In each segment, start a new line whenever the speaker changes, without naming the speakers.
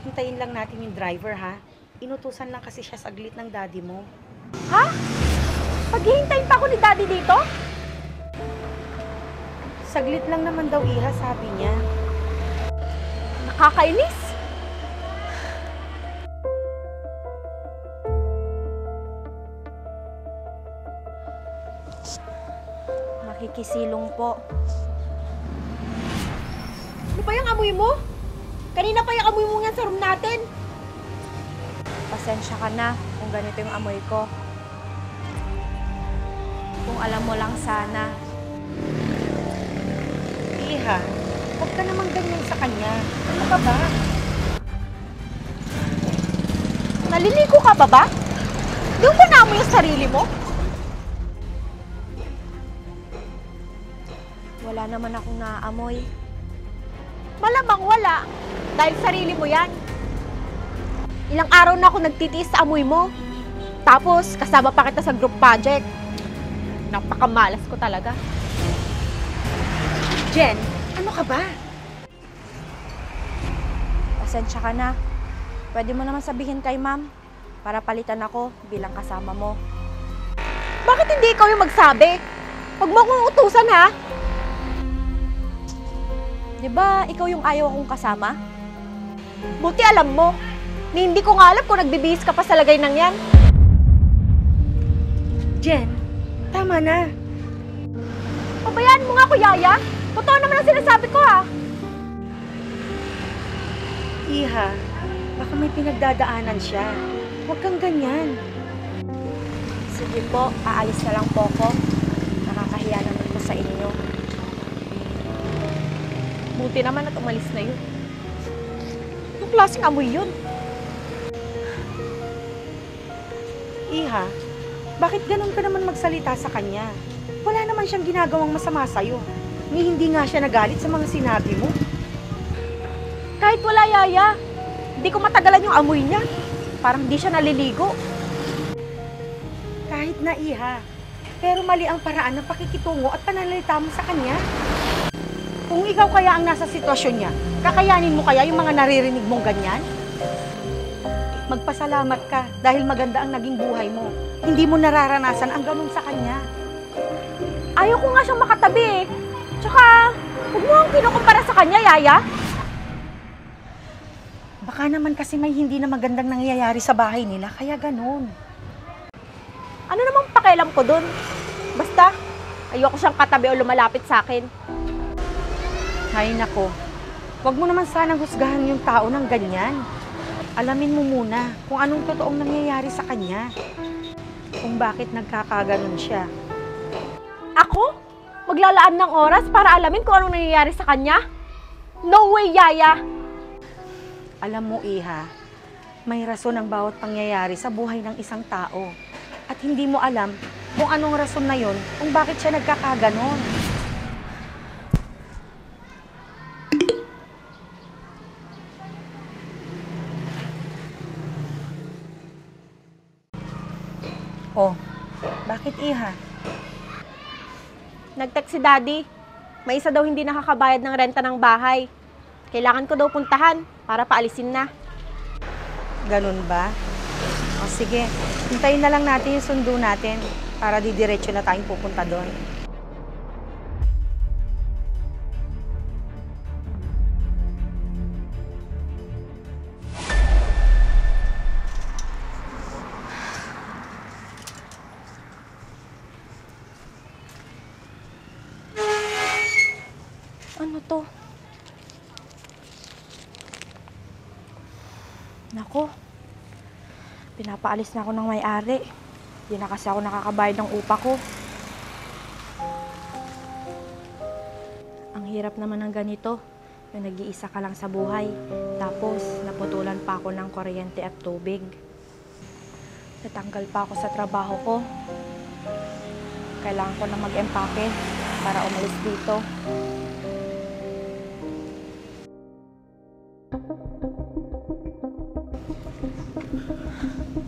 hintayin lang natin yung driver, ha? Inutusan lang kasi siya saglit ng daddy mo.
Ha? Paghihintayin pa ako ni daddy dito?
Saglit lang naman daw, Iha, sabi niya.
Nakakainis. Nakikisilong po. Ano pa yung amoy mo? Kanina pa yung amoy mo nga sa room natin. Pasensya ka na kung ganito yung amoy ko. Kung alam mo lang sana.
Iha, huwag ka naman ganyan sa kanya. Ano ka ba?
Naliligo ka ba? Di mo ba naamoy yung sarili mo? Wala naman akong naaamoy. Malamang wala. Dahil sarili mo yan. Ilang araw na ako nagtitiis sa amoy mo. Tapos, kasama pa kita sa group project. Napakamalas ko talaga.
Jen, ano ka ba?
Pasensya ka na. Pwede mo naman sabihin kay ma'am para palitan ako bilang kasama mo. Bakit hindi ikaw yung magsabi? Huwag mo akong utusan, ha? Di ba ikaw yung ayaw akong kasama? Buti alam mo, ni hindi ko nga alam kung nagbibihis ka pa sa lagay ng yan.
Jen, tama na.
Pabayaan mo nga ako, Yaya. Totoo naman ang sinasabi ko, ha?
Iha, baka may pinagdadaanan siya. Huwag kang ganyan.
Sige po, aalis na lang po ako. Nakakahiya naman po sa inyo. Buti naman at umalis na yun. Anong klaseng amoy yun?
Iha, bakit ganun ka naman magsalita sa kanya? Wala naman siyang ginagawang masama sa'yo. Ni hindi nga siya nagalit sa mga sinabi mo.
Kahit wala, Yaya. Hindi ko matagalan yung amoy niya. Parang di siya naliligo.
Kahit na, Iha. Pero mali ang paraan ng pakikitungo at pananalita mo sa kanya. Kung ikaw kaya ang nasa sitwasyon niya, kakayanin mo kaya yung mga naririnig mong ganyan? Magpasalamat ka dahil maganda ang naging buhay mo. Hindi mo nararanasan ang ganun sa kanya.
Ayaw ko nga siyang makatabi eh. Tsaka, huwag mo akong kinukumpara sa kanya, Yaya.
Baka naman kasi may hindi na magandang nangyayari sa bahay nila, kaya ganun.
Ano namang pakialam ko dun? Basta, ayoko siyang katabi o lumalapit sa akin.
Ay nako, wag mo naman sanang husgahan yung tao ng ganyan. Alamin mo muna kung anong totoong nangyayari sa kanya. Kung bakit nagkakaganon siya.
Ako? Maglalaan ng oras para alamin kung anong nangyayari sa kanya? No way, Yaya!
Alam mo, Iha, may rason ang bawat pangyayari sa buhay ng isang tao. At hindi mo alam kung anong rason na yon kung bakit siya nagkakaganon. Oh, bakit, Iha?
Nag-text si Daddy. May isa daw hindi nakakabayad ng renta ng bahay. Kailangan ko daw puntahan para paalisin na.
Ganun ba? O sige, hintayin na lang natin yung sundo natin para didiretso na tayong pupunta doon.
Ano to? Nako, pinapaalis na ako ng may-ari. Hindi na kasi ako nakakabayad ng upa ko. Ang hirap naman ng ganito, yung nag-iisa ka lang sa buhay. Tapos, naputulan pa ako ng kuryente at tubig. Natanggal pa ako sa trabaho ko. Kailangan ko na mag-empake para umalis dito.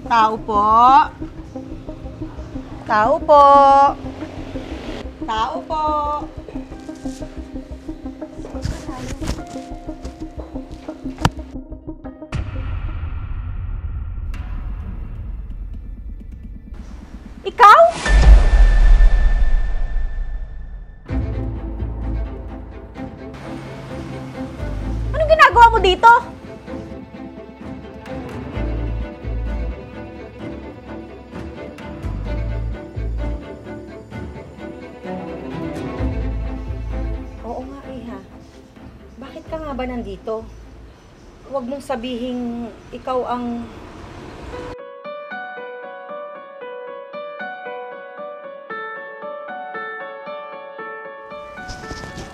Tao po. Tao po. Tao po.
Ikaw? Anong ginagawa mo dito?
Oo nga, Iha. Bakit ka nga ba nandito? Huwag mong sabihing ikaw ang...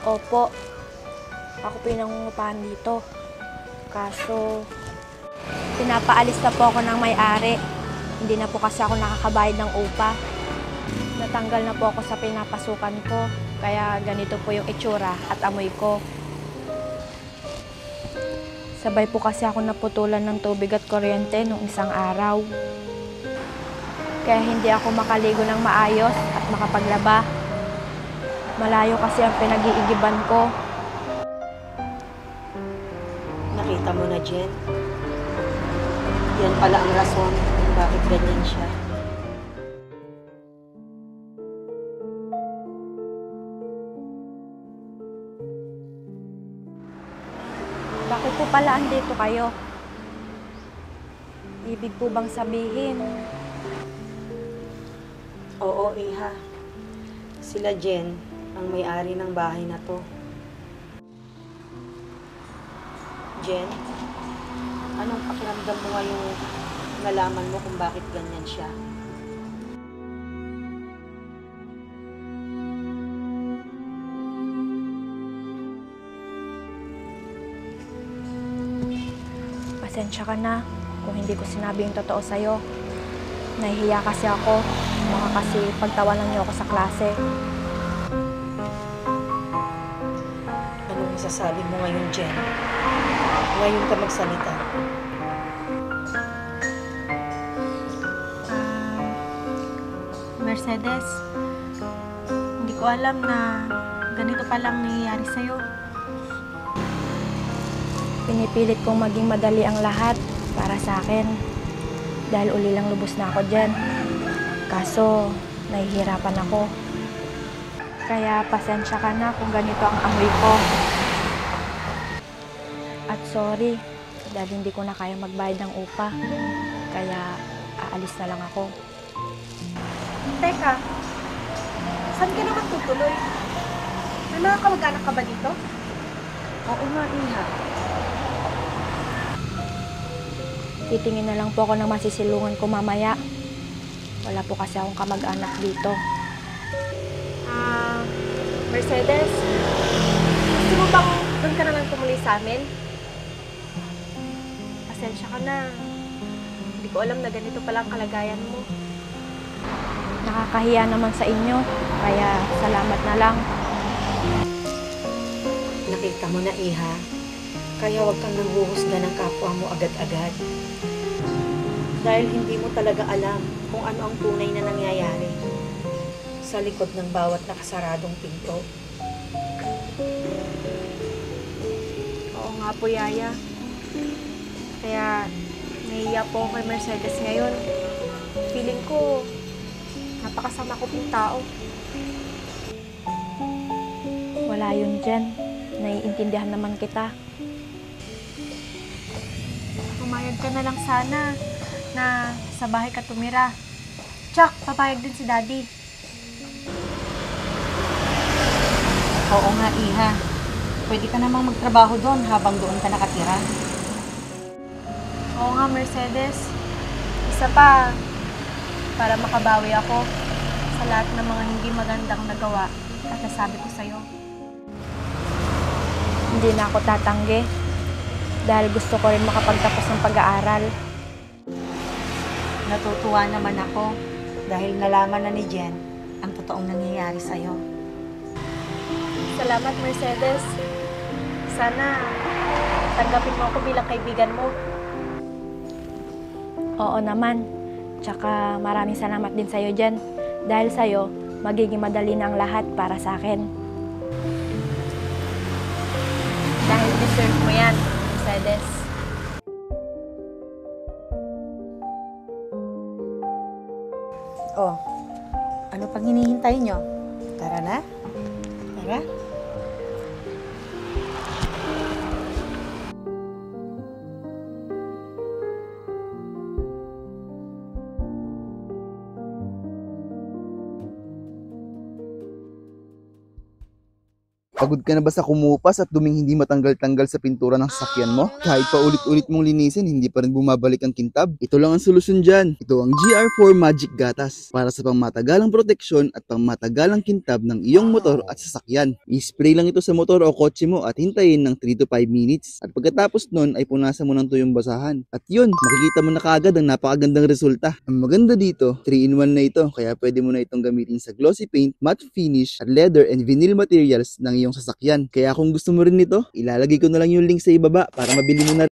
Opo. Ako po yung nangungupahan dito. Kaso, pinapaalis na po ako ng may-ari. Hindi na po kasi ako nakakabayad ng upa. Natanggal na po ako sa pinapasukan ko. Kaya ganito po yung itsura at amoy ko. Sabay po kasi ako naputulan ng tubig at kuryente nung isang araw. Kaya hindi ako makaligo ng maayos at makapaglaba. Malayo kasi ang pinag-iigiban ko.
Nakita mo na, Jen? Yan pala ang rason kung bakit ganyan siya.
Bakit po pala andito kayo? Ibig po bang sabihin?
Oo, Iha. Sila Jen ang may-ari ng bahay na to. Jen, anong pakiramdam mo ngayong nalaman mo kung bakit ganyan siya?
Pasensya ka na kung hindi ko sinabi yung totoo sa'yo. Nahihiya kasi ako. Baka kasi pagtawanan niyo ako sa klase.
Anong masasabi mo ngayon, Jen? Ngayon ka magsalita.
Mercedes, hindi ko alam na ganito palang nangyayari sa'yo. Pinipilit kong maging madali ang lahat para sa akin. Dahil uli lang lubos na ako dyan. Kaso, nahihirapan ako. Kaya pasensya ka na kung ganito ang amoy ko. At sorry, dahil hindi ko na kaya magbayad ng upa. Kaya aalis na lang ako.
Teka, saan ka naman tutuloy? May mga kamag-anak ka ba dito?
Oo nga, Iha.
Titingin na lang po ako ng masisilungan ko mamaya. Wala po kasi akong kamag-anak dito.
Mercedes, gusto mo bang doon ka na lang tumuloy sa amin? Pasensya ka na. Hindi ko alam na ganito palang kalagayan mo.
Nakakahiya naman sa inyo, kaya salamat na lang.
Nakita mo na, Iha. Kaya huwag kang nanghuhusga ng kapwa mo agad-agad. Dahil hindi mo talaga alam kung ano ang tunay na nangyayari sa likod ng bawat nakasaradong pinto.
Oo nga po, Yaya. Kaya nahiya po ako kay Mercedes ngayon. Feeling ko, napakasama ko pong tao.
Wala yun dyan. Naiintindihan naman kita.
Pumayag ka na lang sana na sa bahay ka tumira. Tsak, papayag din si Daddy.
Oo nga, Iha. Pwede ka namang magtrabaho doon habang doon ka nakatira.
Oo nga, Mercedes. Isa pa, para makabawi ako sa lahat ng mga hindi magandang nagawa at nasabi ko sa'yo.
Hindi na ako tatanggi. Dahil gusto ko rin makapagtapos ng pag-aaral.
Natutuwa naman ako dahil nalaman na ni Jen ang totoong nangyayari sa'yo.
Salamat, Mercedes. Sana tanggapin mo ako bilang kaibigan mo.
Oo naman. Tsaka maraming salamat din sa'yo dyan. Dahil sa'yo, magiging madali na ang lahat para sa akin.
Dahil deserve mo yan, Mercedes.
Oh, Ano pang hinihintay nyo? Tara na. Tara.
Pagod ka na ba sa kumupas at duming hindi matanggal-tanggal sa pintura ng sasakyan mo? Kahit pa ulit-ulit mong linisin, hindi pa rin bumabalik ang kintab? Ito lang ang solusyon dyan. Ito ang GR4 Magic Gatas para sa pangmatagalang proteksyon at pangmatagalang kintab ng iyong motor at sasakyan. I-spray lang ito sa motor o kotse mo at hintayin ng 3 to 5 minutes. At pagkatapos nun ay punasan mo ng tuyong basahan. At yun, makikita mo na kaagad ang napakagandang resulta. Ang maganda dito, 3-in-1 na ito kaya pwede mo na itong gamitin sa glossy paint, matte finish, at leather and vinyl materials ng iyong sasakyan. Kaya kung gusto mo rin nito, ilalagay ko na lang yung link sa ibaba para mabili mo na